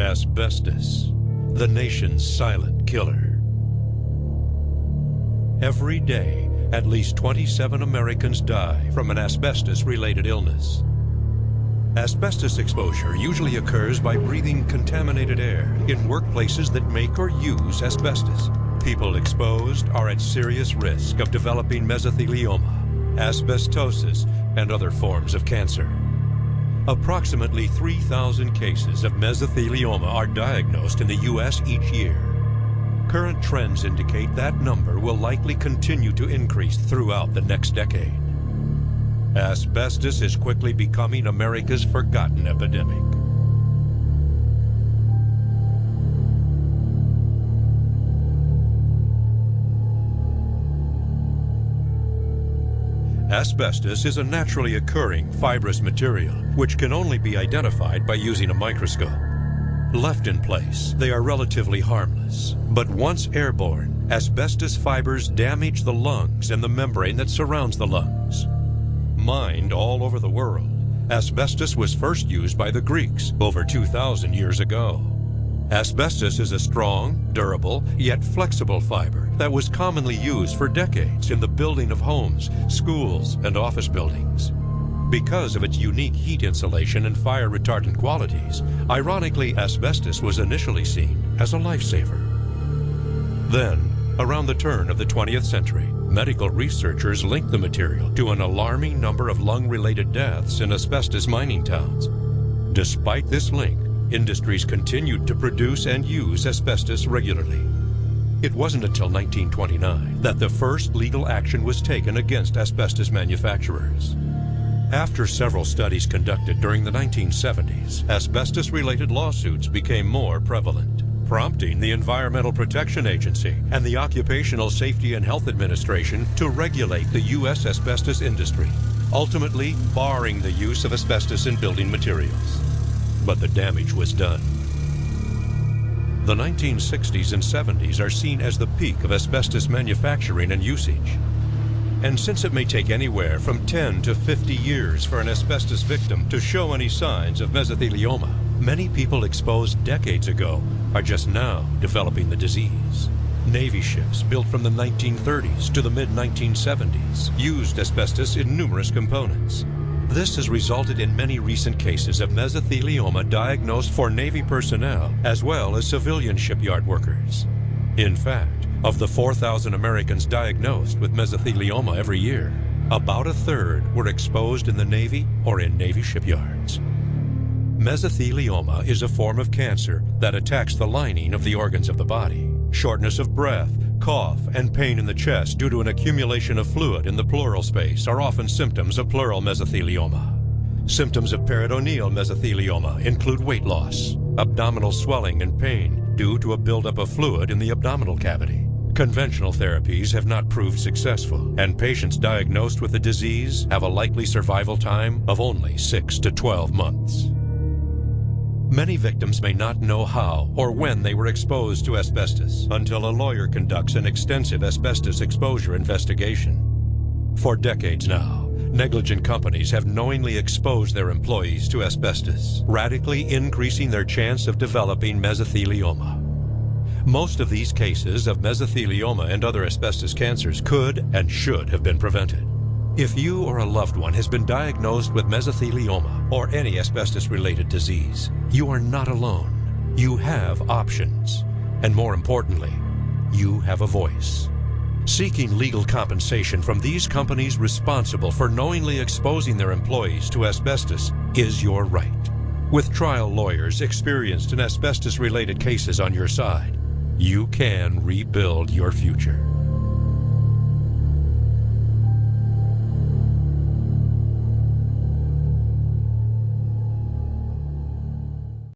Asbestos, the nation's silent killer. Every day, at least 27 Americans die from an asbestos-related illness. Asbestos exposure usually occurs by breathing contaminated air in workplaces that make or use asbestos. People exposed are at serious risk of developing mesothelioma, asbestosis, and other forms of cancer. Approximately 3,000 cases of mesothelioma are diagnosed in the U.S. each year. Current trends indicate that number will likely continue to increase throughout the next decade. Asbestos is quickly becoming America's forgotten epidemic. Asbestos is a naturally occurring fibrous material which can only be identified by using a microscope. Left in place, they are relatively harmless, but once airborne, asbestos fibers damage the lungs and the membrane that surrounds the lungs. Mined all over the world, asbestos was first used by the Greeks over 2,000 years ago. Asbestos is a strong, durable, yet flexible fiber that was commonly used for decades in the building of homes, schools, and office buildings. Because of its unique heat insulation and fire retardant qualities, ironically, asbestos was initially seen as a lifesaver. Then, around the turn of the 20th century, medical researchers linked the material to an alarming number of lung-related deaths in asbestos mining towns. Despite this link, industries continued to produce and use asbestos regularly. It wasn't until 1929 that the first legal action was taken against asbestos manufacturers. After several studies conducted during the 1970s, asbestos-related lawsuits became more prevalent, prompting the Environmental Protection Agency and the Occupational Safety and Health Administration to regulate the U.S. asbestos industry, ultimately barring the use of asbestos in building materials. But the damage was done. The 1960s and 70s are seen as the peak of asbestos manufacturing and usage. And since it may take anywhere from 10 to 50 years for an asbestos victim to show any signs of mesothelioma, many people exposed decades ago are just now developing the disease. Navy ships built from the 1930s to the mid-1970s used asbestos in numerous components. This has resulted in many recent cases of mesothelioma diagnosed for Navy personnel as well as civilian shipyard workers. In fact, of the 4,000 Americans diagnosed with mesothelioma every year, about a third were exposed in the Navy or in Navy shipyards. Mesothelioma is a form of cancer that attacks the lining of the organs of the body. Shortness of breath, cough, and pain in the chest due to an accumulation of fluid in the pleural space are often symptoms of pleural mesothelioma. Symptoms of peritoneal mesothelioma include weight loss, abdominal swelling and pain due to a buildup of fluid in the abdominal cavity. Conventional therapies have not proved successful, and patients diagnosed with the disease have a likely survival time of only 6 to 12 months. Many victims may not know how or when they were exposed to asbestos until a lawyer conducts an extensive asbestos exposure investigation. For decades now, negligent companies have knowingly exposed their employees to asbestos, radically increasing their chance of developing mesothelioma. Most of these cases of mesothelioma and other asbestos cancers could and should have been prevented. If you or a loved one has been diagnosed with mesothelioma or any asbestos-related disease, you are not alone. You have options. And more importantly, you have a voice. Seeking legal compensation from these companies responsible for knowingly exposing their employees to asbestos is your right. With trial lawyers experienced in asbestos-related cases on your side, you can rebuild your future.